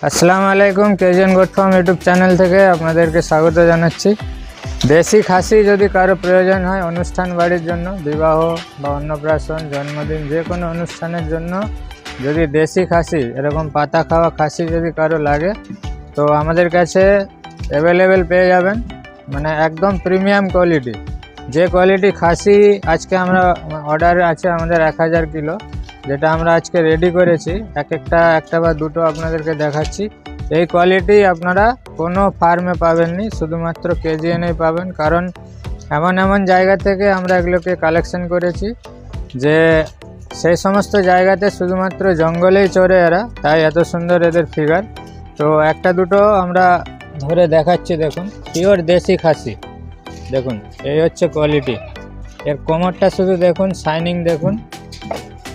আসসালামু আলাইকুম, KGN goat farm YouTube channel থেকে আপনাদেরকে স্বাগত জানাচ্ছি। দেশি খাসি যদি কারো প্রয়োজন হয় অনুষ্ঠান বাড়ির জন্য, বিবাহ বা অন্নপ্রাশন, জন্মদিন, যে কোনো অনুষ্ঠানের জন্য যদি দেশি খাসি এরকম পাতা খাওয়া খাসি যদি কারো লাগে তো আমাদের কাছে অ্যাভেলেবেল পেয়ে যাবেন। মানে একদম প্রিমিয়াম কোয়ালিটি, যে কোয়ালিটি খাসি আজকে আমরা অর্ডারে আছে আমাদের 1000 কিলো, যেটা আমরা আজকে রেডি করেছি। একটা বা দুটো আপনাদেরকে দেখাচ্ছি। এই কোয়ালিটি আপনারা কোনো ফার্মে পাবেননি, শুধুমাত্র কেজিএনেই পাবেন। কারণ এমন জায়গা থেকে আমরা এগুলোকে কালেকশন করেছি যে সেই সমস্ত জায়গাতে শুধুমাত্র জঙ্গলেই চড়ে এরা, তাই এত সুন্দর এদের ফিগার। তো একটা দুটো আমরা ধরে দেখাচ্ছি। দেখুন, পিওর দেশি খাসি, দেখুন এই হচ্ছে কোয়ালিটি। এর কোমরটা শুধু দেখুন, শাইনিং দেখুন,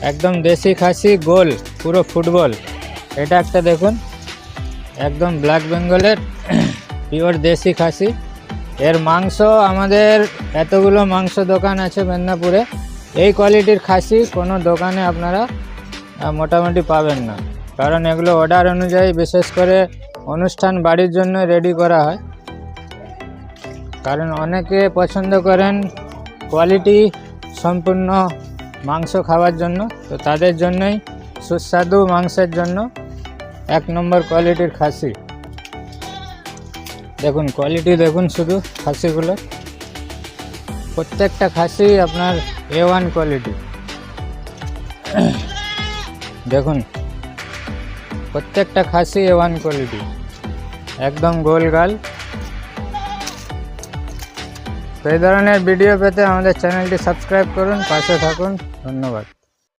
একদম দেশি খাসি, গোল পুরো ফুটবল। এটা একটা দেখুন, একদম ব্ল্যাক বেঙ্গলের পিওর দেশি খাসি। এর মাংস আমাদের এতগুলো মাংস দোকান আছে মেদিনীপুরে, এই কোয়ালিটির খাসি কোনো দোকানে আপনারা মোটামুটি পাবেন না। কারণ এগুলো অর্ডার অনুযায়ী বিশেষ করে অনুষ্ঠান বাড়ির জন্য রেডি করা হয়। কারণ অনেকে পছন্দ করেন কোয়ালিটি সম্পূর্ণ মাংস খাওয়ার জন্য, তো তাদের জন্যই সুস্বাদু মাংসের জন্য 1 নম্বর কোয়ালিটির খাসি। দেখুন কোয়ালিটি দেখুন, শুধু খাসিগুলো প্রত্যেকটা খাসি আপনার A1 কোয়ালিটি। দেখুন প্রত্যেকটা খাসি A1 কোয়ালিটি, একদম গোল গাল। তো এই ধরনের ভিডিও পেতে আমাদের চ্যানেলটি সাবস্ক্রাইব করুন, পাশে থাকুন। ধন্যবাদ।